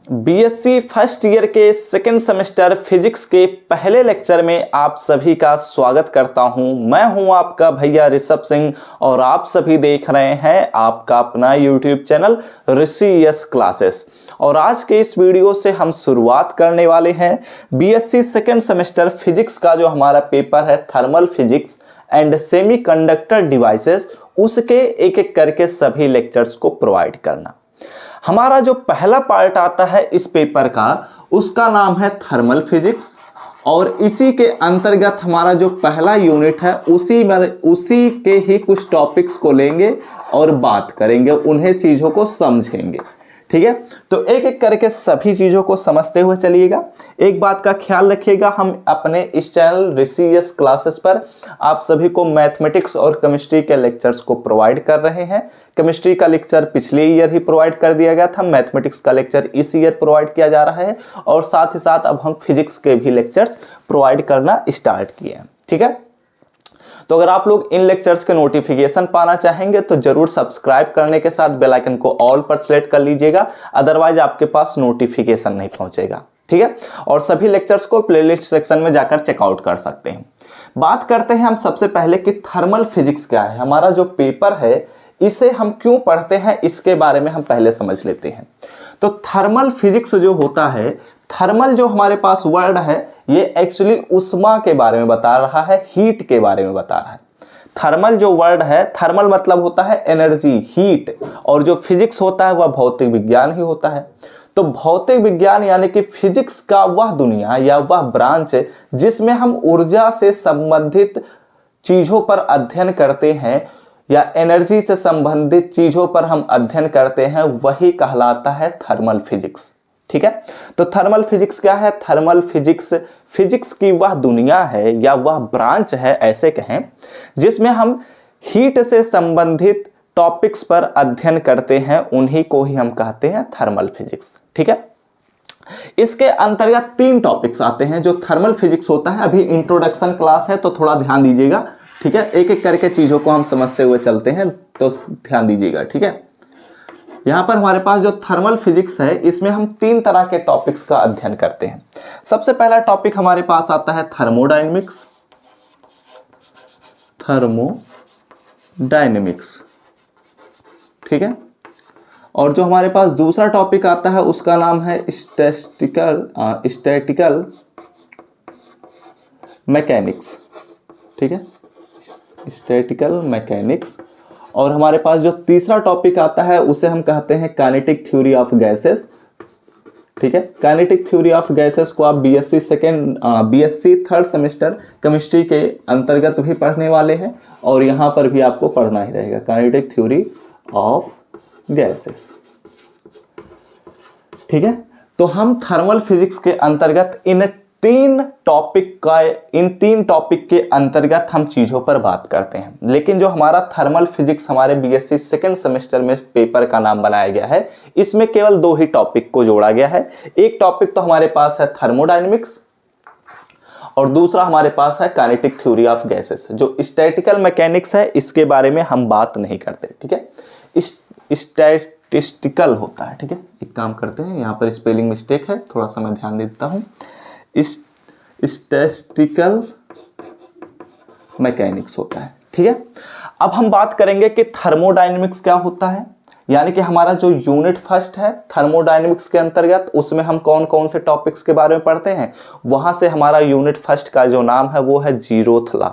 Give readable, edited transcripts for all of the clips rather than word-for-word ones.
BSc first year के second semester physics के पहले लेक्चर में आप सभी का स्वागत करता हूं। मैं हूं आपका भैया ऋषभ सिंह और आप सभी देख रहे हैं आपका अपना यूट्यूब चैनल ऋषि यस क्लासेस। और आज के इस वीडियो से हम शुरुआत करने वाले हैं बीएससी सेकेंड सेमेस्टर फिजिक्स का जो हमारा पेपर है thermal physics and semiconductor devices, उसके एक एक करके सभी लेक्चर्स को प्रोवाइड करना। हमारा जो पहला पार्ट आता है इस पेपर का उसका नाम है थर्मल फिजिक्स और इसी के अंतर्गत हमारा जो पहला यूनिट है उसी के ही कुछ टॉपिक्स को लेंगे और बात करेंगे, उन्हें चीज़ों को समझेंगे। ठीक है, तो एक एक करके सभी चीज़ों को समझते हुए चलिएगा। एक बात का ख्याल रखिएगा, हम अपने इस चैनल ऋषि यस क्लासेस पर आप सभी को मैथमेटिक्स और केमिस्ट्री के लेक्चर्स को प्रोवाइड कर रहे हैं। केमिस्ट्री का लेक्चर पिछले ईयर ही प्रोवाइड कर दिया गया था, मैथमेटिक्स का लेक्चर इस ईयर प्रोवाइड किया जा रहा है और साथ ही साथ अब हम फिजिक्स के भी लेक्चर्स प्रोवाइड करना स्टार्ट किए हैं। ठीक है, तो अगर आप लोग इन लेक्चर्स के नोटिफिकेशन पाना चाहेंगे तो जरूर सब्सक्राइब करने के साथ बेल आइकन को ऑल पर सेलेक्ट कर लीजिएगा, अदरवाइज आपके पास नोटिफिकेशन नहीं पहुंचेगा। ठीक है, और सभी लेक्चर्स को प्लेलिस्ट सेक्शन में जाकर चेकआउट कर सकते हैं। बात करते हैं हम सबसे पहले कि थर्मल फिजिक्स क्या है। हमारा जो पेपर है इसे हम क्यों पढ़ते हैं इसके बारे में हम पहले समझ लेते हैं। तो थर्मल फिजिक्स जो होता है, थर्मल जो हमारे पास वर्ड है ये एक्चुअली उष्मा के बारे में बता रहा है, हीट के बारे में बता रहा है। थर्मल जो वर्ड है, थर्मल मतलब होता है एनर्जी, हीट, और जो फिजिक्स होता है वह भौतिक विज्ञान ही होता है। तो भौतिक विज्ञान यानी कि फिजिक्स का वह दुनिया या वह ब्रांच जिसमें हम ऊर्जा से संबंधित चीजों पर अध्ययन करते हैं या एनर्जी से संबंधित चीजों पर हम अध्ययन करते हैं, वही कहलाता है थर्मल फिजिक्स। ठीक है, तो थर्मल फिजिक्स क्या है? थर्मल फिजिक्स फिजिक्स की वह दुनिया है या वह ब्रांच है ऐसे कहें जिसमें हम हीट से संबंधित टॉपिक्स पर अध्ययन करते हैं, उन्हीं को ही हम कहते हैं थर्मल फिजिक्स। ठीक है, इसके अंतर्गत 3 टॉपिक्स आते हैं जो थर्मल फिजिक्स होता है। अभी इंट्रोडक्शन क्लास है तो थोड़ा ध्यान दीजिएगा। ठीक है, एक एक करके चीजों को हम समझते हुए चलते हैं तो ध्यान दीजिएगा। ठीक है, यहां पर हमारे पास जो थर्मल फिजिक्स है इसमें हम 3 तरह के टॉपिक्स का अध्ययन करते हैं। सबसे पहला टॉपिक हमारे पास आता है थर्मोडायनेमिक्स। थर्मोडायनेमिक्स, ठीक है, और जो हमारे पास दूसरा टॉपिक आता है उसका नाम है स्टैटिकल मैकेनिक्स। ठीक है, स्टैटिकल मैकेनिक्स। और हमारे पास जो तीसरा टॉपिक आता है उसे हम कहते हैं काइनेटिक थ्योरी ऑफ गैसेस। ठीक है, काइनेटिक थ्योरी ऑफ गैसेस को आप बीएससी थर्ड सेमेस्टर केमिस्ट्री के अंतर्गत भी पढ़ने वाले हैं और यहाँ पर भी आपको पढ़ना ही रहेगा, काइनेटिक थ्योरी ऑफ गैसेस। ठीक है, तो हम थर्मल फिजिक्स के अंतर्गत इन तीन टॉपिक के अंतर्गत हम चीजों पर बात करते हैं। लेकिन जो हमारा थर्मल फिजिक्स हमारे बीएससी सेकेंड सेमेस्टर में पेपर का नाम बनाया गया है, इसमें केवल 2 ही टॉपिक को जोड़ा गया है। एक टॉपिक तो हमारे पास है थर्मोडायनेमिक्स और दूसरा हमारे पास है काइनेटिक थ्योरी ऑफ गैसेस। जो स्टैटिकल मैकेनिक्स है इसके बारे में हम बात नहीं करते। ठीक है, स्टैटिस्टिकल होता है। ठीक है, एक काम करते हैं, यहाँ पर स्पेलिंग मिस्टेक है, थोड़ा सा मैं ध्यान देता हूँ। स्टैटिस्टिकल मैकेनिक्स होता है। ठीक है, अब हम बात करेंगे कि थर्मोडायनेमिक्स क्या होता है, यानी कि हमारा जो यूनिट फर्स्ट है थर्मोडायनेमिक्स के अंतर्गत उसमें हम कौन कौन से टॉपिक्स के बारे में पढ़ते हैं। वहां से हमारा यूनिट फर्स्ट का जो नाम है वो है जीरोथ लॉ।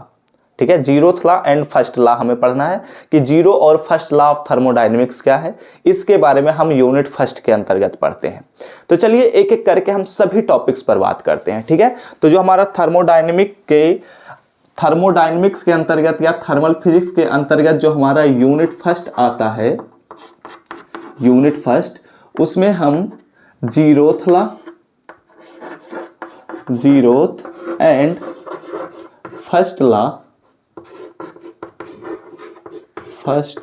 ठीक है, zeroth law and first law हमें पढ़ना है कि जीरो और फर्स्ट लॉ ऑफ थर्मोडायनेमिक्स क्या है, इसके बारे में हम यूनिट फर्स्ट के अंतर्गत पढ़ते हैं। तो चलिए एक एक करके हम सभी टॉपिक्स पर बात करते हैं। ठीक है, तो जो हमारा थर्मोडायनेमिक्स के अंतर्गत या थर्मल फिजिक्स के अंतर्गत जो हमारा यूनिट फर्स्ट आता है, यूनिट फर्स्ट, उसमें हम zeroth and first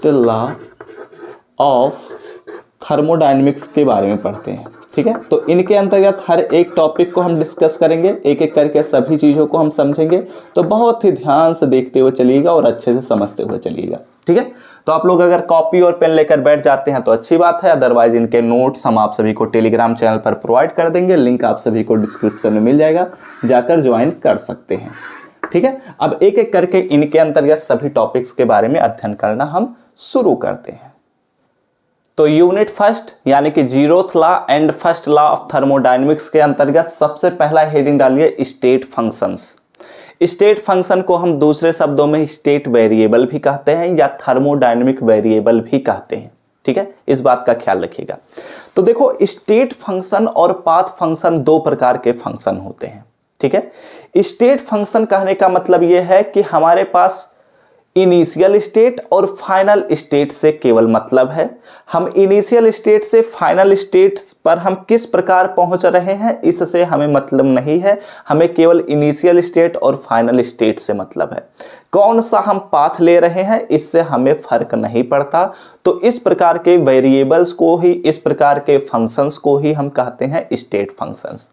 law of thermodynamics के बारे में पढ़ते हैं। ठीक है, तो इनके अंतर्गत हर एक टॉपिक को हम डिस्कस करेंगे, एक एक करके सभी चीज़ों को हम समझेंगे। तो बहुत ही ध्यान से देखते हुए चलिएगा और अच्छे से समझते हुए चलिएगा। ठीक है। तो आप लोग अगर कॉपी और पेन लेकर बैठ जाते हैं तो अच्छी बात है, अदरवाइज इनके नोट्स हम आप सभी को टेलीग्राम चैनल पर प्रोवाइड कर देंगे, लिंक आप सभी को डिस्क्रिप्शन में मिल जाएगा, जाकर ज्वाइन कर सकते हैं। ठीक है, अब एक एक करके इनके अंतर्गत सभी टॉपिक्स के बारे में अध्ययन करना हम शुरू करते हैं। तो यूनिट फर्स्ट यानी कि zeroth law and first law of thermodynamics के अंतर्गत सबसे पहला हेडिंग डालिए स्टेट फंक्शंस। स्टेट फंक्शन को हम दूसरे शब्दों में स्टेट वेरिएबल भी कहते हैं या थर्मोडायनेमिक वेरिएबल भी कहते हैं। ठीक है, इस बात का ख्याल रखिएगा। तो देखो, स्टेट फंक्शन और पाथ फंक्शन दो प्रकार के फंक्शन होते हैं। ठीक है, स्टेट फंक्शन कहने का मतलब यह है कि हमारे पास इनिशियल स्टेट और फाइनल स्टेट से केवल मतलब है। हम इनिशियल स्टेट से फाइनल स्टेट पर हम किस प्रकार पहुंच रहे हैं इससे हमें मतलब नहीं है, हमें केवल इनिशियल स्टेट और फाइनल स्टेट से मतलब है। कौन सा हम पाथ ले रहे हैं इससे हमें फर्क नहीं पड़ता। तो इस प्रकार के वेरिएबल्स को ही, इस प्रकार के फंक्शंस को ही हम कहते हैं स्टेट फंक्शंस।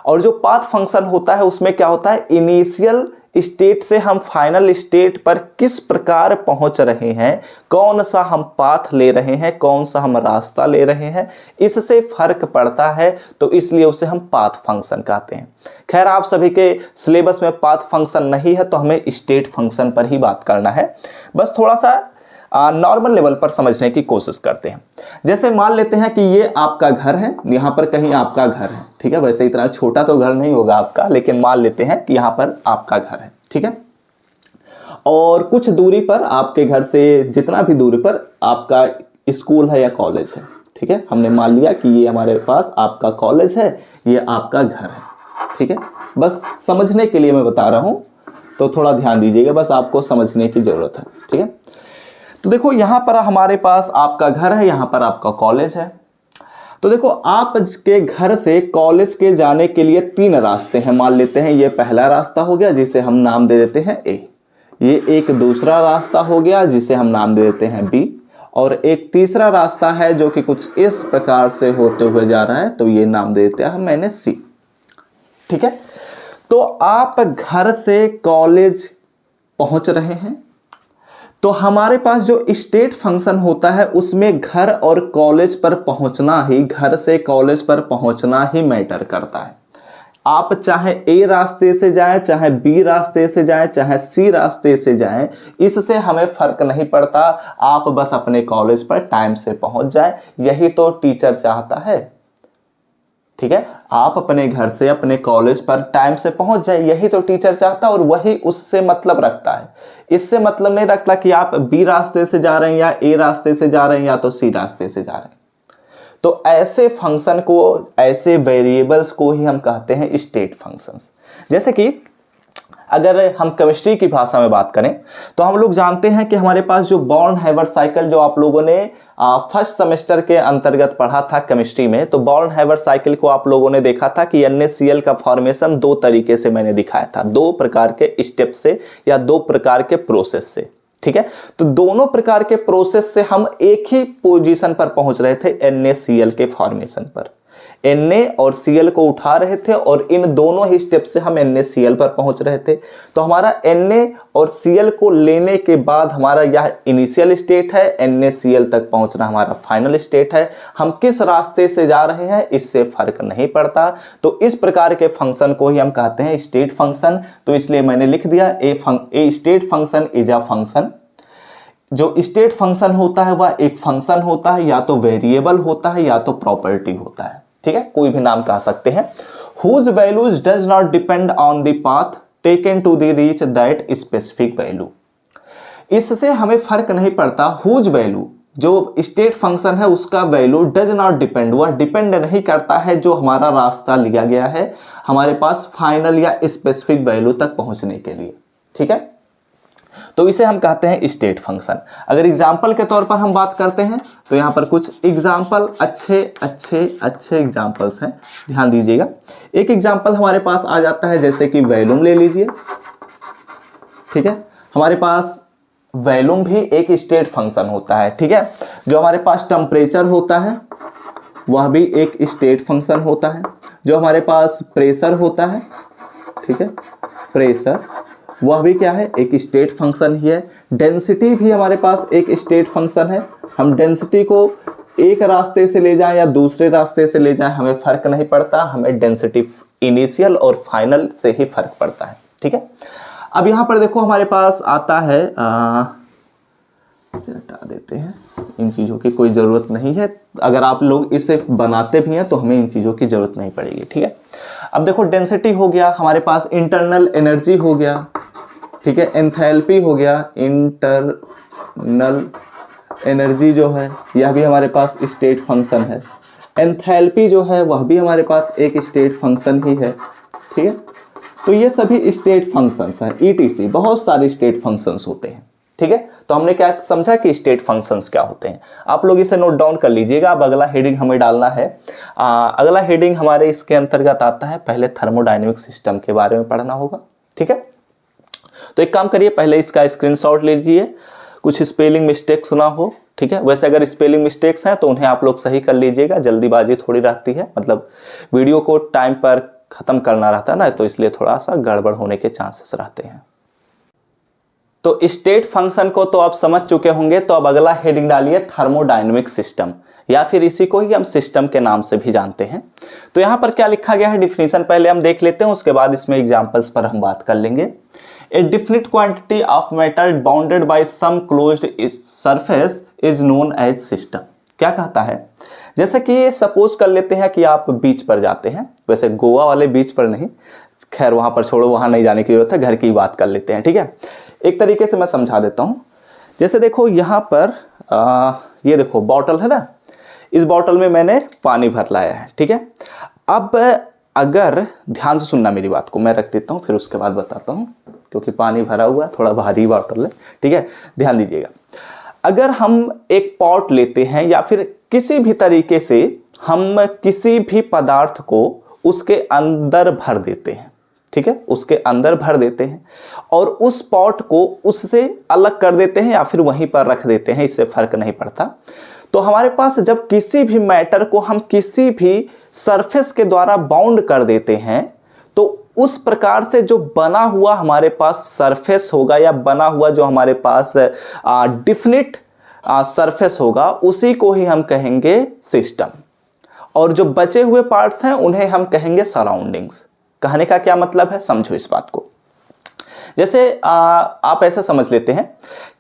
और जो पाथ फंक्शन होता है उसमें क्या होता है, इनिशियल स्टेट से हम फाइनल स्टेट पर किस प्रकार पहुंच रहे हैं, कौन सा हम पाथ ले रहे हैं, कौन सा हम रास्ता ले रहे हैं, इससे फर्क पड़ता है। तो इसलिए उसे हम पाथ फंक्शन कहते हैं। खैर, आप सभी के सिलेबस में पाथ फंक्शन नहीं है तो हमें स्टेट फंक्शन पर ही बात करना है। बस थोड़ा सा नॉर्मल लेवल पर समझने की कोशिश करते हैं। जैसे मान लेते हैं कि ये आपका घर है, यहाँ पर कहीं आपका घर है। ठीक है, वैसे इतना छोटा तो घर नहीं होगा आपका, लेकिन मान लेते हैं कि यहाँ पर आपका घर है। ठीक है, और कुछ दूरी पर, आपके घर से जितना भी दूरी पर आपका स्कूल है या कॉलेज है। ठीक है, हमने मान लिया कि ये हमारे पास आपका कॉलेज है, ये आपका घर है। ठीक है, बस समझने के लिए मैं बता रहा हूँ, तो थोड़ा ध्यान दीजिएगा, बस आपको समझने की जरूरत है। ठीक है, तो देखो यहाँ पर हमारे पास आपका घर है, यहाँ पर आपका कॉलेज है। तो देखो, आपके घर से कॉलेज के जाने के लिए तीन रास्ते हैं। मान लेते हैं ये पहला रास्ता हो गया जिसे हम नाम दे देते हैं ए, ये एक दूसरा रास्ता हो गया जिसे हम नाम दे देते हैं बी, और एक तीसरा रास्ता है जो कि कुछ इस प्रकार से होते हुए जा रहा है, तो ये नाम दे देते हैं मैंने सी। ठीक है, तो आप घर से कॉलेज पहुंच रहे हैं, तो हमारे पास जो स्टेट फंक्शन होता है उसमें घर और कॉलेज पर पहुंचना ही, घर से कॉलेज पर पहुंचना ही मैटर करता है। आप चाहे ए रास्ते से जाएं, चाहे बी रास्ते से जाएं, चाहे सी रास्ते से जाएं, इससे हमें फर्क नहीं पड़ता। आप बस अपने कॉलेज पर टाइम से पहुंच जाएं, यही तो टीचर चाहता है। ठीक है, आप अपने घर से अपने कॉलेज पर टाइम से पहुंच जाए, यही तो टीचर चाहता है, और वही उससे मतलब रखता है। इससे मतलब नहीं रखता कि आप बी रास्ते से जा रहे हैं या ए रास्ते से जा रहे हैं या तो सी रास्ते से जा रहे हैं। तो ऐसे फंक्शन को, ऐसे वेरिएबल्स को ही हम कहते हैं स्टेट फंक्शंस। जैसे कि अगर हम केमिस्ट्री की भाषा में बात करें तो हम लोग जानते हैं कि हमारे पास जो बॉर्न हैवर्ट साइकिल, जो आप लोगों ने फर्स्ट सेमेस्टर के अंतर्गत पढ़ा था केमिस्ट्री में, तो बॉर्न हैवर्ट साइकिल को आप लोगों ने देखा था कि NaCl का फॉर्मेशन दो तरीके से मैंने दिखाया था, दो प्रकार के स्टेप से या दो प्रकार के प्रोसेस से। ठीक है, तो दोनों प्रकार के प्रोसेस से हम एक ही पोजीशन पर पहुंच रहे थे, NaCl के फॉर्मेशन पर। Na और Cl को उठा रहे थे और इन दोनों ही स्टेप से हम NaCl पर पहुंच रहे थे। तो हमारा Na और Cl को लेने के बाद हमारा यह इनिशियल स्टेट है, NaCl तक पहुंचना हमारा फाइनल स्टेट है। हम किस रास्ते से जा रहे हैं इससे फर्क नहीं पड़ता। तो इस प्रकार के फंक्शन को ही हम कहते हैं स्टेट फंक्शन। तो इसलिए मैंने लिख दिया a state function is a function. जो स्टेट फंक्शन होता है वह एक फंक्शन होता है, या तो वेरिएबल होता है या तो प्रॉपर्टी होता है। ठीक है, कोई भी नाम कह सकते हैं। whose values does not depend on the path taken to the reach that specific value। इससे हमें फर्क नहीं पड़ता। whose value, जो स्टेट फंक्शन है उसका वैल्यू डज नॉट डिपेंड, वह डिपेंड नहीं करता है जो हमारा रास्ता लिया गया है हमारे पास फाइनल या स्पेसिफिक वैल्यू तक पहुंचने के लिए। ठीक है, तो इसे हम कहते हैं स्टेट फंक्शन। अगर एग्जाम्पल के तौर पर हम बात करते हैं तो यहाँ पर कुछ एग्जाम्पल, अच्छे एग्जाम्पल्स हैं, ध्यान दीजिएगा। एक एग्जाम्पल हमारे पास आ जाता है जैसे कि वैल्यूम ले लीजिए। ठीक है, हमारे पास वैल्यूम भी एक स्टेट फंक्शन होता है। ठीक है, जो हमारे पास टेम्परेचर होता है वह भी एक स्टेट फंक्शन होता है। जो हमारे पास प्रेशर होता है, ठीक है, प्रेशर, वह भी क्या है, एक स्टेट फंक्शन ही है। डेंसिटी भी हमारे पास एक स्टेट फंक्शन है। हम डेंसिटी को एक रास्ते से ले जाएं या दूसरे रास्ते से ले जाएं हमें फर्क नहीं पड़ता, हमें डेंसिटी इनिशियल और फाइनल से ही फर्क पड़ता है। ठीक है, अब यहां पर देखो हमारे पास आता है, इसे हटा देते हैं, इन चीज़ों की कोई ज़रूरत नहीं है। अगर आप लोग इसे बनाते भी हैं तो हमें इन चीज़ों की ज़रूरत नहीं पड़ेगी। ठीक है, अब देखो डेंसिटी हो गया हमारे पास, इंटरनल एनर्जी हो गया, ठीक है, एंथैल्पी हो गया, इंटरनल एनर्जी जो है यह भी हमारे पास स्टेट फंक्शन है। एंथैल्पी जो है वह भी हमारे पास एक स्टेट फंक्शन ही है। ठीक है, तो ये सभी स्टेट फंक्शंस हैं। ईटीसी बहुत सारे स्टेट फंक्शंस होते हैं। ठीक है, तो हमने क्या समझा कि स्टेट फंक्शंस क्या होते हैं। आप लोग इसे नोट डाउन कर लीजिएगा। अब अगला हेडिंग हमें डालना है। अगला हेडिंग हमारे इसके अंतर्गत आता है, पहले थर्मोडायनेमिक सिस्टम के बारे में पढ़ना होगा। ठीक है, तो एक काम करिए, पहले इसका स्क्रीनशॉट लीजिए, कुछ स्पेलिंग मिस्टेक्स ना हो। ठीक है, वैसे अगर स्पेलिंग मिस्टेक्स हैं तो उन्हें आप लोग सही कर लीजिएगा, जल्दीबाजी थोड़ी रहती है, मतलब वीडियो को टाइम पर खत्म करना रहता है ना, तो इसलिए थोड़ा सा गड़बड़ होने के चांसेस रहते हैं। तो स्टेट फंक्शन को तो आप समझ चुके होंगे। तो अब अगला हेडिंग डालिए थर्मोडायनेमिक सिस्टम, या फिर इसी को ही हम सिस्टम के नाम से भी जानते हैं। तो यहां पर क्या लिखा गया है, डिफिनीशन पहले हम देख लेते हैं, उसके बाद इसमें एग्जांपल्स पर हम बात कर लेंगे। A definite quantity of matter bounded by some closed surface is known as system. क्या कहता है, जैसे कि सपोज कर लेते हैं कि आप बीच पर जाते हैं, वैसे गोवा वाले बीच पर नहीं, खैर वहां पर छोड़ो, वहां नहीं जाने की जरूरत है, घर की बात कर लेते हैं। ठीक है, एक तरीके से मैं समझा देता हूं। जैसे देखो यहां पर ये देखो बॉटल है ना, इस बॉटल में मैंने पानी भर लाया है। ठीक है, अब अगर ध्यान से सुनना मेरी बात को, मैं रख देता हूं फिर उसके बाद बताता हूं, क्योंकि पानी भरा हुआ है, थोड़ा भारी बॉटल है। ठीक है, ध्यान दीजिएगा। अगर हम एक पॉट लेते हैं या फिर किसी भी तरीके से हम किसी भी पदार्थ को उसके अंदर भर देते हैं, ठीक है, उसके अंदर भर देते हैं और उस पॉट को उससे अलग कर देते हैं या फिर वहीं पर रख देते हैं, इससे फर्क नहीं पड़ता। तो हमारे पास जब किसी भी मैटर को हम किसी भी सरफेस के द्वारा बाउंड कर देते हैं तो उस प्रकार से जो बना हुआ हमारे पास सरफेस होगा या बना हुआ जो हमारे पास डिफिनिट सरफेस होगा, उसी को ही हम कहेंगे सिस्टम। और जो बचे हुए पार्ट्स हैं उन्हें हम कहेंगे सराउंडिंग्स। कहने का क्या मतलब है, समझो इस बात को। जैसे आप ऐसा समझ लेते हैं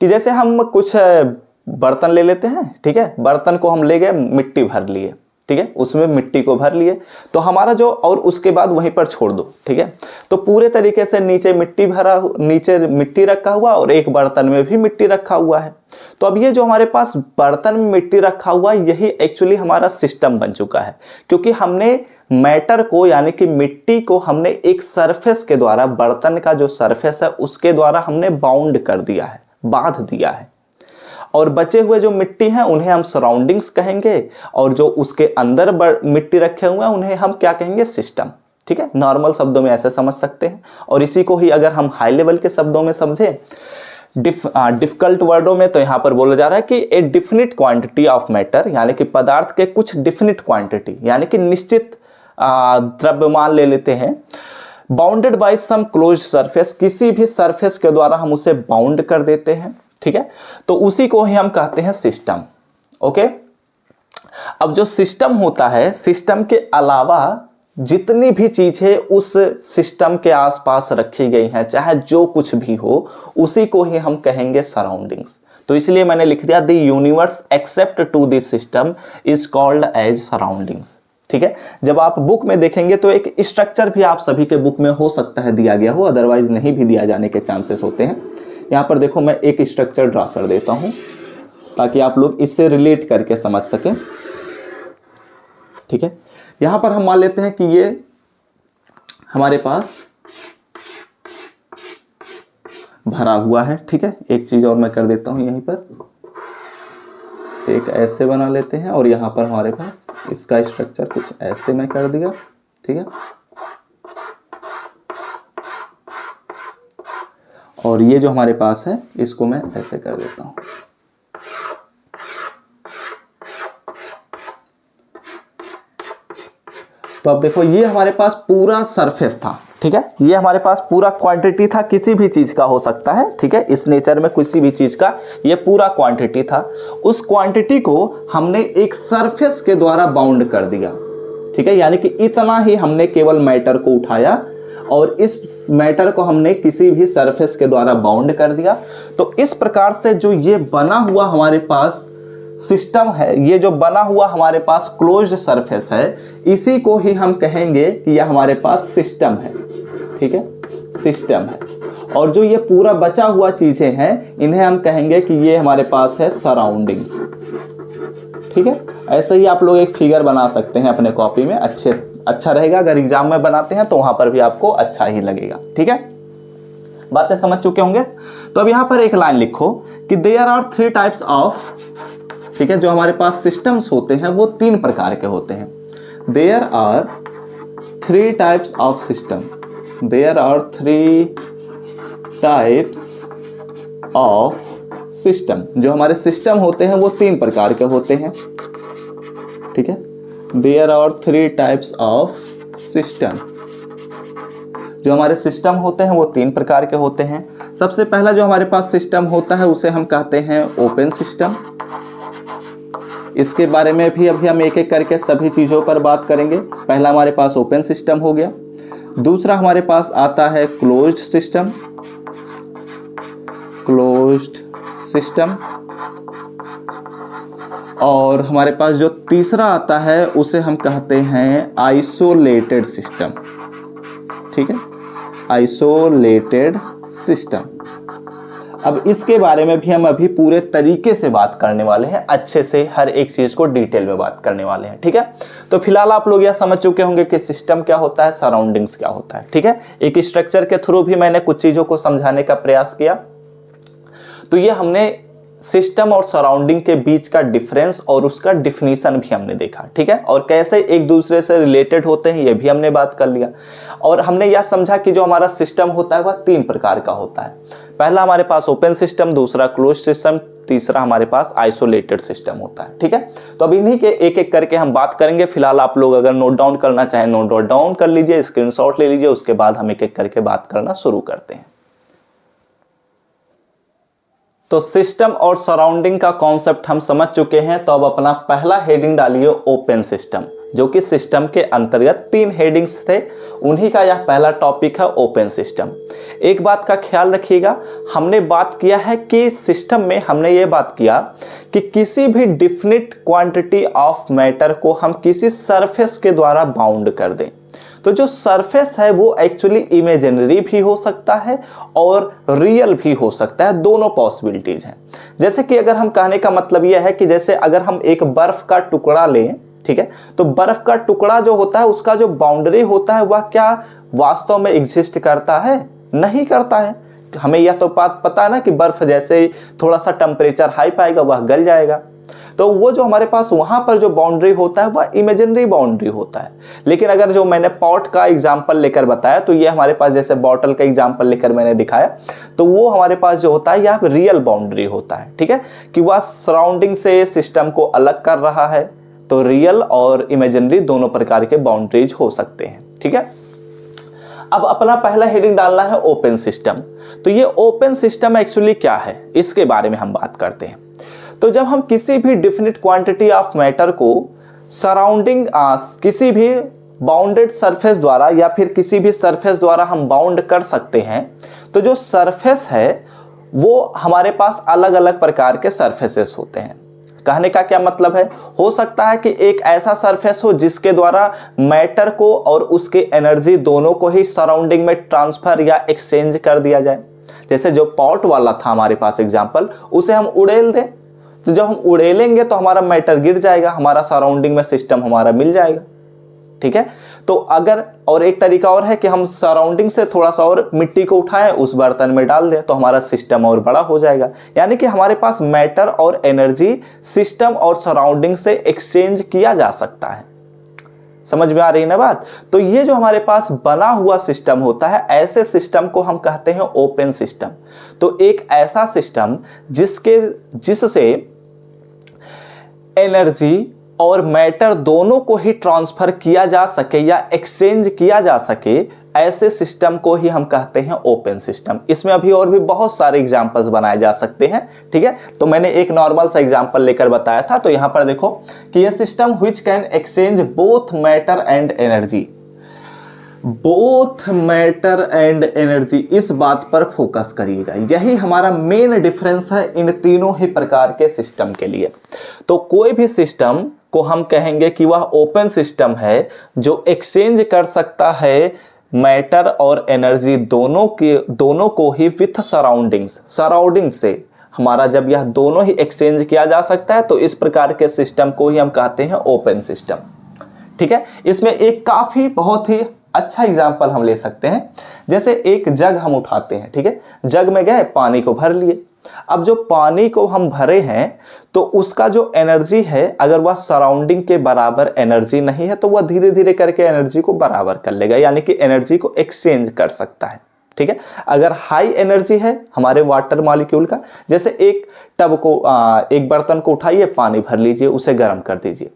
कि जैसे हम कुछ बर्तन ले लेते हैं, ठीक है, बर्तन को हम ले गए, मिट्टी भर लिए, ठीक है, उसमें मिट्टी को भर लिए, तो हमारा जो, और उसके बाद वहीं पर छोड़ दो, ठीक है, तो पूरे तरीके से नीचे मिट्टी भरा, नीचे मिट्टी रखा हुआ और एक बर्तन में भी मिट्टी रखा हुआ है। तो अब ये जो हमारे पास बर्तन में मिट्टी रखा हुआ, यही एक्चुअली हमारा सिस्टम बन चुका है, क्योंकि हमने मैटर को यानी कि मिट्टी को हमने एक सरफेस के द्वारा, बर्तन का जो सरफेस है उसके द्वारा हमने बाउंड कर दिया है, बांध दिया है। और बचे हुए जो मिट्टी हैं उन्हें हम सराउंडिंग्स कहेंगे, और जो उसके अंदर मिट्टी रखे हुए हैं उन्हें हम क्या कहेंगे, सिस्टम। ठीक है, नॉर्मल शब्दों में ऐसे समझ सकते हैं। और इसी को ही अगर हम हाई लेवल के शब्दों में समझें, डिफिकल्ट वर्डों में, तो यहां पर बोला जा रहा है कि ए डिफिनिट क्वांटिटी ऑफ मैटर, यानी कि पदार्थ के कुछ डिफिनिट क्वांटिटी, यानी कि निश्चित द्रव्यमान ले लेते हैं, bounded by some closed surface, किसी भी सरफेस के द्वारा हम उसे बाउंड कर देते हैं। ठीक है, तो उसी को ही हम कहते हैं सिस्टम। ओके, अब जो सिस्टम होता है, सिस्टम के अलावा जितनी भी चीजें उस सिस्टम के आसपास रखी गई हैं, चाहे जो कुछ भी हो, उसी को ही हम कहेंगे सराउंडिंग्स। तो इसलिए मैंने लिख दिया the universe except to this system is called as surroundings. ठीक है, जब आप बुक में देखेंगे तो एक स्ट्रक्चर भी आप सभी के बुक में हो सकता है दिया गया हो, अदरवाइज नहीं भी दिया जाने के चांसेस होते हैं। यहाँ पर देखो मैं एक स्ट्रक्चर ड्रा कर देता हूँ ताकि आप लोग इससे रिलेट करके समझ सकें। ठीक है, यहाँ पर हम मान लेते हैं कि ये हमारे पास भरा हुआ है। ठीक है, एक चीज़ और मैं कर देता हूँ, यहीं पर एक ऐसे बना लेते हैं और यहाँ पर हमारे पास इसका स्ट्रक्चर कुछ ऐसे मैं कर दिया। ठीक है, और ये जो हमारे पास है इसको मैं ऐसे कर देता हूं। तो अब देखो ये हमारे पास पूरा सरफेस था, ठीक है, ये हमारे पास पूरा क्वांटिटी था, किसी भी चीज का हो सकता है, ठीक है, इस नेचर में किसी भी चीज का ये पूरा क्वांटिटी था। उस क्वांटिटी को हमने एक सरफेस के द्वारा बाउंड कर दिया, ठीक है, यानी कि इतना ही हमने केवल मैटर को उठाया और इस मैटर को हमने किसी भी सरफेस के द्वारा बाउंड कर दिया। तो इस प्रकार से जो ये बना हुआ हमारे पास सिस्टम है, ये जो बना हुआ हमारे पास क्लोज्ड सरफेस है, इसी को ही हम कहेंगे कि यह हमारे पास सिस्टम है, ठीक है, सिस्टम है। और जो ये पूरा बचा हुआ चीजें हैं, इन्हें हम कहेंगे कि ये हमारे पास है सराउंडिंग्स, ठीक है। ऐसे ही आप लोग एक फिगर बना सकते हैं अपने कॉपी में, अच्छा रहेगा, अगर एग्जाम में बनाते हैं तो वहां पर भी आपको अच्छा ही लगेगा, ठीक है। बातें समझ चुके होंगे। तो अब यहां पर एक लाइन लिखो कि देयर आर 3 टाइप्स ऑफ, ठीक है, जो हमारे पास सिस्टम्स होते हैं वो 3 प्रकार के होते हैं। There are 3 types of system, there are 3 types of system. जो हमारे सिस्टम होते हैं वो 3 प्रकार के होते हैं, ठीक है। There are 3 types of system. जो हमारे सिस्टम होते हैं वो 3 प्रकार के होते हैं। सबसे पहला जो हमारे पास सिस्टम होता है उसे हम कहते हैं ओपन सिस्टम। इसके बारे में भी अभी हम एक एक करके सभी चीज़ों पर बात करेंगे। पहला हमारे पास ओपन सिस्टम हो गया। दूसरा हमारे पास आता है क्लोज्ड सिस्टम, क्लोज्ड सिस्टम। और हमारे पास जो तीसरा आता है उसे हम कहते हैं आइसोलेटेड सिस्टम, ठीक है, आइसोलेटेड सिस्टम। अब इसके बारे में भी हम अभी पूरे तरीके से बात करने वाले हैं, अच्छे से हर एक चीज को डिटेल में बात करने वाले हैं, ठीक है। तो फिलहाल आप लोग यह समझ चुके होंगे कि सिस्टम क्या होता है, सराउंडिंग्स क्या होता है, ठीक है। एक स्ट्रक्चर के थ्रू भी मैंने कुछ चीजों को समझाने का प्रयास किया। तो ये हमने सिस्टम और सराउंडिंग के बीच का डिफरेंस और उसका डिफिनीशन भी हमने देखा, ठीक है, और कैसे एक दूसरे से रिलेटेड होते हैं ये भी हमने बात कर लिया। और हमने यह समझा कि जो हमारा सिस्टम होता है वह 3 प्रकार का होता है। पहला हमारे पास ओपन सिस्टम, दूसरा क्लोज सिस्टम, तीसरा हमारे पास आइसोलेटेड सिस्टम होता है, ठीक है। तो अब इन्हीं के एक एक करके हम बात करेंगे। फिलहाल आप लोग अगर नोट डाउन करना चाहें नोट डाउन कर लीजिए, स्क्रीनशॉट ले लीजिए, उसके बाद हम एक एक करके बात करना शुरू करते हैं। तो सिस्टम और सराउंडिंग का कॉन्सेप्ट हम समझ चुके हैं। तो अब अपना पहला हेडिंग डालिए ओपन सिस्टम, जो कि सिस्टम के अंतर्गत 3 हेडिंग्स थे, उन्हीं का यह पहला टॉपिक है ओपन सिस्टम। एक बात का ख्याल रखिएगा, हमने बात किया है कि सिस्टम में हमने ये बात किया कि किसी भी डिफिनिट क्वांटिटी ऑफ मैटर को हम किसी सरफेस के द्वारा बाउंड कर दें। तो जो सरफेस है वो एक्चुअली इमेजिनरी भी हो सकता है और रियल भी हो सकता है, दोनों पॉसिबिलिटीज हैं। जैसे कि अगर हम कहने का मतलब यह है कि जैसे अगर हम एक बर्फ का टुकड़ा लें, ठीक है, तो बर्फ का टुकड़ा जो होता है उसका जो बाउंड्री होता है वह क्या वास्तव में एग्जिस्ट करता है? नहीं करता है। हमें यह तो बात पता है ना कि बर्फ जैसे थोड़ा सा टेम्परेचर हाई पाएगा वह गल जाएगा। तो वो जो हमारे पास वहां पर जो बाउंड्री होता है वह इमेजिनरी बाउंड्री होता है। लेकिन अगर जो मैंने पॉट का एग्जांपल लेकर बताया, तो ये हमारे पास जैसे बॉटल का एग्जांपल लेकर मैंने दिखाया, तो वो हमारे पास जो होता है यह रियल बाउंड्री होता है, ठीक है, कि वह सराउंडिंग से सिस्टम को अलग कर रहा है। तो रियल और इमेजिनरी दोनों प्रकार के बाउंड्रीज हो सकते हैं, ठीक है। अब अपना पहला हेडिंग डालना है ओपन सिस्टम। तो ये ओपन सिस्टम एक्चुअली क्या है, इसके बारे में हम बात करते हैं। तो जब हम किसी भी डिफिनिट क्वांटिटी ऑफ मैटर को सराउंडिंग किसी भी बाउंडेड सरफेस द्वारा या फिर किसी भी सरफेस द्वारा हम बाउंड कर सकते हैं, तो जो सरफेस है वो हमारे पास अलग अलग प्रकार के सरफेसेस होते हैं। कहने का क्या मतलब है, हो सकता है कि एक ऐसा सरफेस हो जिसके द्वारा मैटर को और उसके एनर्जी दोनों को ही सराउंडिंग में ट्रांसफर या एक्सचेंज कर दिया जाए। जैसे जो पॉट वाला था हमारे पास एग्जांपल, उसे हम उड़ेल दें, तो जब हम उड़ेलेंगे तो हमारा मैटर गिर जाएगा, हमारा सराउंडिंग में सिस्टम हमारा मिल जाएगा, ठीक है। तो अगर और एक तरीका और है कि हम सराउंडिंग से थोड़ा सा और मिट्टी को उठाएं, उस बर्तन में डाल दें, तो हमारा सिस्टम और बड़ा हो जाएगा। यानी कि हमारे पास मैटर और एनर्जी सिस्टम और सराउंडिंग से एक्सचेंज किया जा सकता है। समझ में आ रही है ना बात। तो ये जो हमारे पास बना हुआ सिस्टम होता है, ऐसे सिस्टम को हम कहते हैं ओपन सिस्टम। तो एक ऐसा सिस्टम जिससे एनर्जी और मैटर दोनों को ही ट्रांसफर किया जा सके या एक्सचेंज किया जा सके, ऐसे सिस्टम को ही हम कहते हैं ओपन सिस्टम। इसमें अभी और भी बहुत सारे एग्जांपल्स बनाए जा सकते हैं, ठीक है। तो मैंने एक नॉर्मल सा एग्जांपल लेकर बताया था। तो यहां पर देखो कि ये system which can exchange both matter and energy, both matter and energy, इस बात पर फोकस करिएगा। यही हमारा मेन डिफरेंस है इन तीनों ही प्रकार के सिस्टम के लिए। तो कोई भी सिस्टम को हम कहेंगे कि वह ओपन सिस्टम है जो एक्सचेंज कर सकता है मैटर और एनर्जी दोनों को ही विथ सराउंडिंग से। हमारा जब यह दोनों ही एक्सचेंज किया जा सकता है तो इस प्रकार के सिस्टम को ही हम कहते हैं ओपन सिस्टम, ठीक है। इसमें एक काफी बहुत ही अच्छा एग्जाम्पल हम ले सकते हैं। जैसे एक जग हम उठाते हैं, ठीक है, जग में गए, पानी को भर लिए। अब जो पानी को हम भरे हैं तो उसका जो एनर्जी है, अगर वह सराउंडिंग के बराबर एनर्जी नहीं है तो वह धीरे धीरे करके एनर्जी को बराबर कर लेगा, यानी कि एनर्जी को एक्सचेंज कर सकता है, ठीक है। अगर हाई एनर्जी है हमारे वाटर मॉलिक्यूल का, जैसे एक टब को एक बर्तन को उठाइए, पानी भर लीजिए, उसे गर्म कर दीजिए,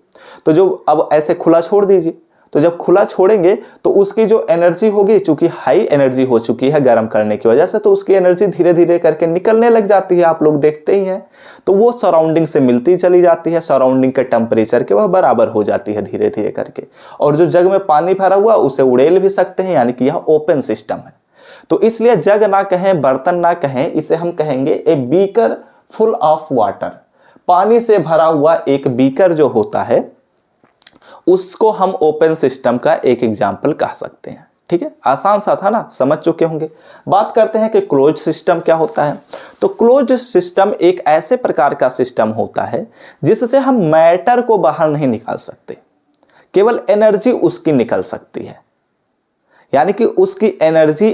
तो जो अब ऐसे खुला छोड़ दीजिए, तो जब खुला छोड़ेंगे तो उसकी जो एनर्जी होगी, चूंकि हाई एनर्जी हो चुकी है गर्म करने की वजह से, तो उसकी एनर्जी धीरे धीरे करके निकलने लग जाती है, आप लोग देखते ही हैं। तो वो सराउंडिंग से मिलती चली जाती है, सराउंडिंग के टेम्परेचर के वह बराबर हो जाती है धीरे धीरे करके। और जो जग में पानी भरा हुआ उसे उड़ेल भी सकते हैं, यानी कि यह ओपन सिस्टम है। तो इसलिए जग ना कहें, बर्तन ना कहें, इसे हम कहेंगे a beaker full of water. पानी से भरा हुआ एक बीकर जो होता है उसको हम ओपन सिस्टम का एक एग्जाम्पल कह सकते हैं, ठीक है। आसान सा था ना, समझ चुके होंगे। बात करते हैं कि क्लोज्ड सिस्टम क्या होता है। तो क्लोज्ड सिस्टम एक ऐसे प्रकार का सिस्टम होता है जिससे हम मैटर को बाहर नहीं निकाल सकते, केवल एनर्जी उसकी निकल सकती है, यानी कि उसकी एनर्जी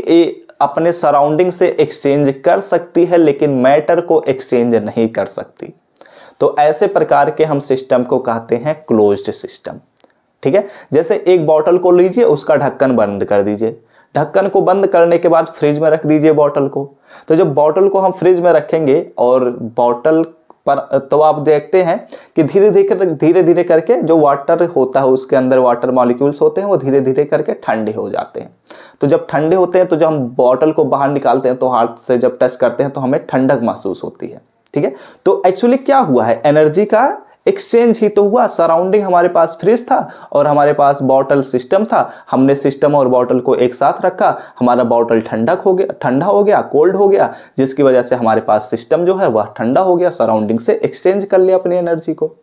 अपने सराउंडिंग से एक्सचेंज कर सकती है लेकिन मैटर को एक्सचेंज नहीं कर सकती। तो ऐसे प्रकार के हम सिस्टम को कहते हैं क्लोज्ड सिस्टम, ठीक है। जैसे एक बॉटल को लीजिए, उसका ढक्कन बंद कर दीजिए, ढक्कन को बंद करने के बाद फ्रिज में रख दीजिए बॉटल को। तो जब बॉटल को हम फ्रिज में रखेंगे और बॉटल पर, तो आप देखते हैं कि धीरे धीरे करके जो वाटर होता है, उसके अंदर वाटर मॉलिक्यूल्स होते हैं, वो धीरे धीरे करके ठंडे हो जाते हैं। तो जब ठंडे होते हैं तो जब हम बॉटल को बाहर निकालते हैं तो हाथ से जब टच करते हैं तो हमें ठंडक महसूस होती है, ठीक है। तो एक्चुअली क्या हुआ है, एनर्जी का एक्सचेंज ही तो हुआ। सराउंडिंग हमारे पास फ्रिज था और हमारे पास बॉटल सिस्टम था, हमने सिस्टम और बॉटल को एक साथ रखा, हमारा बॉटल ठंडा हो गया, कोल्ड हो गया, जिसकी वजह से हमारे पास सिस्टम जो है वह ठंडा हो गया, सराउंडिंग से एक्सचेंज कर लिया अपनी एनर्जी को।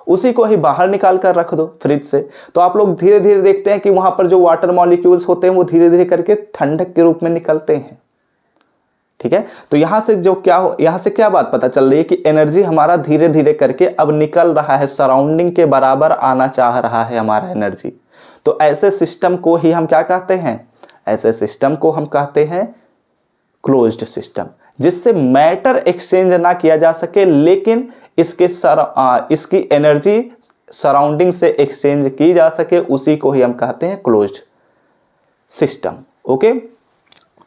उसी को ही बाहर निकाल कर रख दो फ्रिज से, तो आप लोग धीरे धीरे देखते हैं कि वहां पर जो वाटर मॉलिक्यूल्स होते हैं वो धीरे धीरे करके ठंडक के रूप में निकलते हैं, ठीक है। तो यहां से क्या बात पता चल रही है कि एनर्जी हमारा धीरे धीरे करके अब निकल रहा है, सराउंडिंग के बराबर आना चाह रहा है हमारा एनर्जी। तो ऐसे सिस्टम को ही हम क्या कहते हैं, ऐसे सिस्टम को हम कहते हैं क्लोज्ड सिस्टम, जिससे मैटर एक्सचेंज ना किया जा सके लेकिन इसकी एनर्जी सराउंडिंग से एक्सचेंज की जा सके, उसी को ही हम कहते हैं क्लोज्ड सिस्टम, ओके।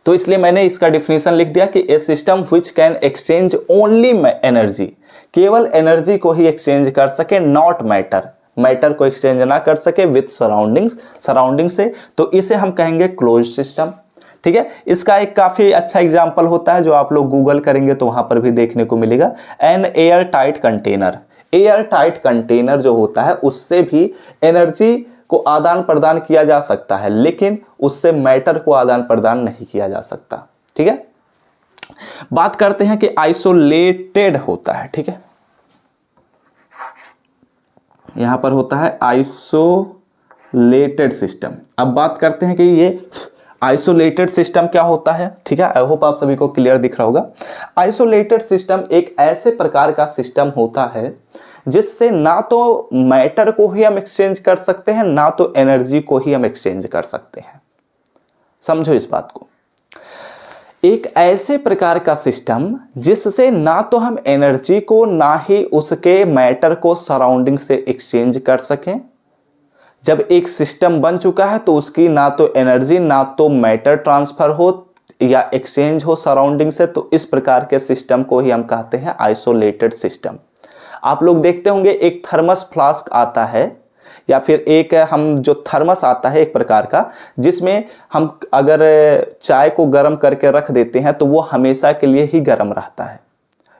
तो इसलिए मैंने इसका डिफिनेशन लिख दिया कि a system which can exchange only energy, केवल एनर्जी को ही एक्सचेंज कर सके, नॉट मैटर को एक्सचेंज ना कर सके विथ सराउंडिंग से, तो इसे हम कहेंगे क्लोज्ड सिस्टम, ठीक है। इसका एक काफी अच्छा एग्जांपल होता है जो आप लोग गूगल करेंगे तो वहां पर भी देखने को मिलेगा, एन एयर टाइट कंटेनर जो होता है उससे भी एनर्जी को आदान प्रदान किया जा सकता है लेकिन उससे मैटर को आदान प्रदान नहीं किया जा सकता, ठीक है। बात करते हैं कि आइसोलेटेड होता है, ठीक है, यहां पर होता है आइसोलेटेड सिस्टम। अब बात करते हैं कि ये आइसोलेटेड सिस्टम क्या होता है, ठीक है। आई होप आप सभी को क्लियर दिख रहा होगा। आइसोलेटेड सिस्टम एक ऐसे प्रकार का सिस्टम होता है जिससे ना तो मैटर को ही हम एक्सचेंज कर सकते हैं ना तो एनर्जी को ही हम एक्सचेंज कर सकते हैं। समझो इस बात को, एक ऐसे प्रकार का सिस्टम जिससे ना तो हम एनर्जी को ना ही उसके मैटर को सराउंडिंग से एक्सचेंज कर सकें। जब एक सिस्टम बन चुका है तो उसकी ना तो एनर्जी ना तो मैटर ट्रांसफर हो या एक्सचेंज हो सराउंडिंग से, तो इस प्रकार के सिस्टम को ही हम कहते हैं आइसोलेटेड सिस्टम। आप लोग देखते होंगे एक थर्मस फ्लास्क आता है या फिर एक हम जो थर्मस आता है एक प्रकार का, जिसमें हम अगर चाय को गर्म करके रख देते हैं तो वो हमेशा के लिए ही गर्म रहता है।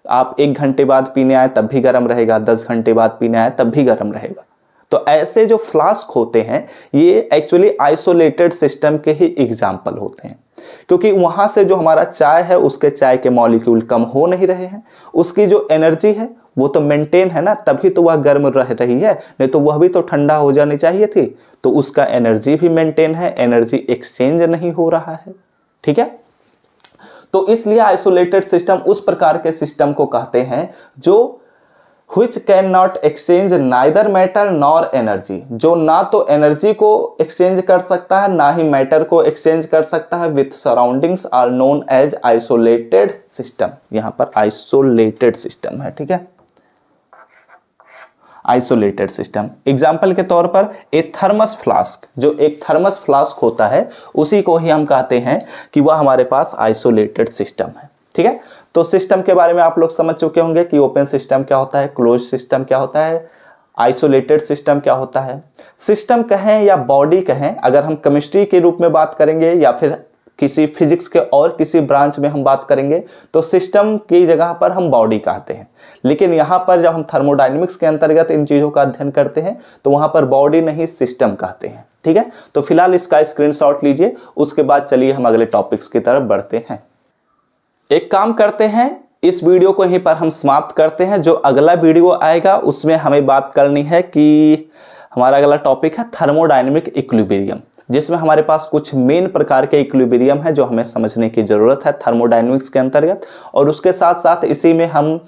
आप 1 घंटे बाद पीने आए तब भी गर्म रहेगा, 10 घंटे बाद पीने आए तब भी गर्म रहेगा। तो ऐसे जो फ्लास्क होते हैं ये एक्चुअली आइसोलेटेड सिस्टम के ही एग्जाम्पल होते हैं, क्योंकि वहां से जो हमारा चाय है उसके चाय के मॉलिक्यूल कम हो नहीं रहे हैं, उसकी जो एनर्जी है वो तो मेंटेन है ना, तभी तो वह गर्म रह रही है, नहीं तो वह भी तो ठंडा हो जानी चाहिए थी। तो उसका एनर्जी भी मेंटेन है, एनर्जी एक्सचेंज नहीं हो रहा है। ठीक है, तो इसलिए आइसोलेटेड सिस्टम उस प्रकार के सिस्टम को कहते हैं जो which can not exchange neither matter nor energy, जो ना तो एनर्जी को एक्सचेंज कर सकता है ना ही मैटर को एक्सचेंज कर सकता है, with surroundings are known as isolated system. यहां पर आइसोलेटेड सिस्टम है। ठीक है, आइसोलेटेड सिस्टम एग्जाम्पल के तौर पर ए थर्मस फ्लास्क, जो एक थर्मस फ्लास्क होता है उसी को ही हम कहते हैं कि वह हमारे पास आइसोलेटेड सिस्टम है। ठीक है, तो सिस्टम के बारे में आप लोग समझ चुके होंगे कि ओपन सिस्टम क्या होता है, क्लोज सिस्टम क्या होता है, आइसोलेटेड सिस्टम क्या होता है। सिस्टम कहें या बॉडी कहें, अगर हम केमिस्ट्री के रूप में बात करेंगे या फिर किसी फिजिक्स के और किसी ब्रांच में हम बात करेंगे तो सिस्टम की जगह पर हम बॉडी कहते हैं, लेकिन यहाँ पर जब हम थर्मोडायनेमिक्स के अंतर्गत इन चीज़ों का अध्ययन करते हैं तो वहाँ पर बॉडी नहीं सिस्टम कहते हैं। ठीक है, तो फिलहाल इसका स्क्रीनशॉट लीजिए, उसके बाद चलिए हम अगले टॉपिक्स की तरफ बढ़ते हैं। एक काम करते हैं, इस वीडियो को यहीं पर हम समाप्त करते हैं। जो अगला वीडियो आएगा उसमें हमें बात करनी है कि हमारा अगला टॉपिक है थर्मोडायनेमिक इक्विलिब्रियम, जिसमें हमारे पास कुछ मेन प्रकार के इक्विलिब्रियम है जो हमें समझने की जरूरत है थर्मोडायनेमिक्स के अंतर्गत, और उसके साथ साथ इसी में हम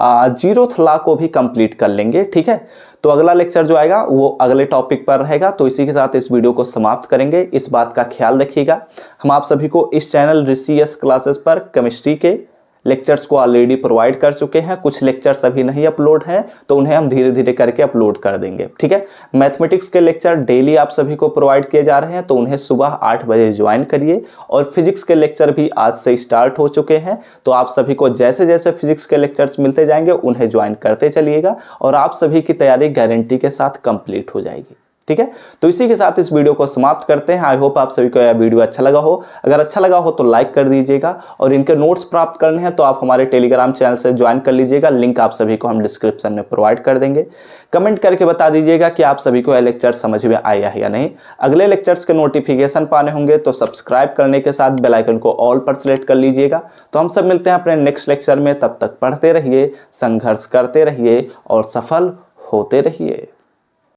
जीरोथ लॉ को भी कंप्लीट कर लेंगे। ठीक है, तो अगला लेक्चर जो आएगा वो अगले टॉपिक पर रहेगा। तो इसी के साथ इस वीडियो को समाप्त करेंगे। इस बात का ख्याल रखिएगा, हम आप सभी को इस चैनल ऋषि यस क्लासेस पर केमिस्ट्री के लेक्चर्स को ऑलरेडी प्रोवाइड कर चुके हैं, कुछ लेक्चर्स अभी नहीं अपलोड हैं तो उन्हें हम धीरे धीरे करके अपलोड कर देंगे। ठीक है, मैथमेटिक्स के लेक्चर डेली आप सभी को प्रोवाइड किए जा रहे हैं, तो उन्हें सुबह 8 बजे ज्वाइन करिए। और फिजिक्स के लेक्चर भी आज से स्टार्ट हो चुके हैं, तो आप सभी को जैसे जैसे फिजिक्स के लेक्चर्स मिलते जाएंगे उन्हें ज्वाइन करते चलिएगा और आप सभी की तैयारी गारंटी के साथ कंप्लीट हो जाएगी। ठीक है, तो इसी के साथ इस वीडियो को समाप्त करते हैं। आई होप आप सभी को यह वीडियो अच्छा लगा हो। अगर अच्छा लगा हो तो लाइक कर दीजिएगा, और इनके नोट्स प्राप्त करने हैं तो आप हमारे टेलीग्राम चैनल से ज्वाइन कर लीजिएगा, लिंक आप सभी को हम डिस्क्रिप्शन में प्रोवाइड कर देंगे। कमेंट करके बता दीजिएगा कि आप सभी को यह लेक्चर समझ में आया है या नहीं। अगले लेक्चर्स के नोटिफिकेशन पाने होंगे तो सब्सक्राइब करने के साथ बेल आइकन को ऑल पर सेलेक्ट कर लीजिएगा। तो हम सब मिलते हैं अपने नेक्स्ट लेक्चर में, तब तक पढ़ते रहिए, संघर्ष करते रहिए और सफल होते रहिए।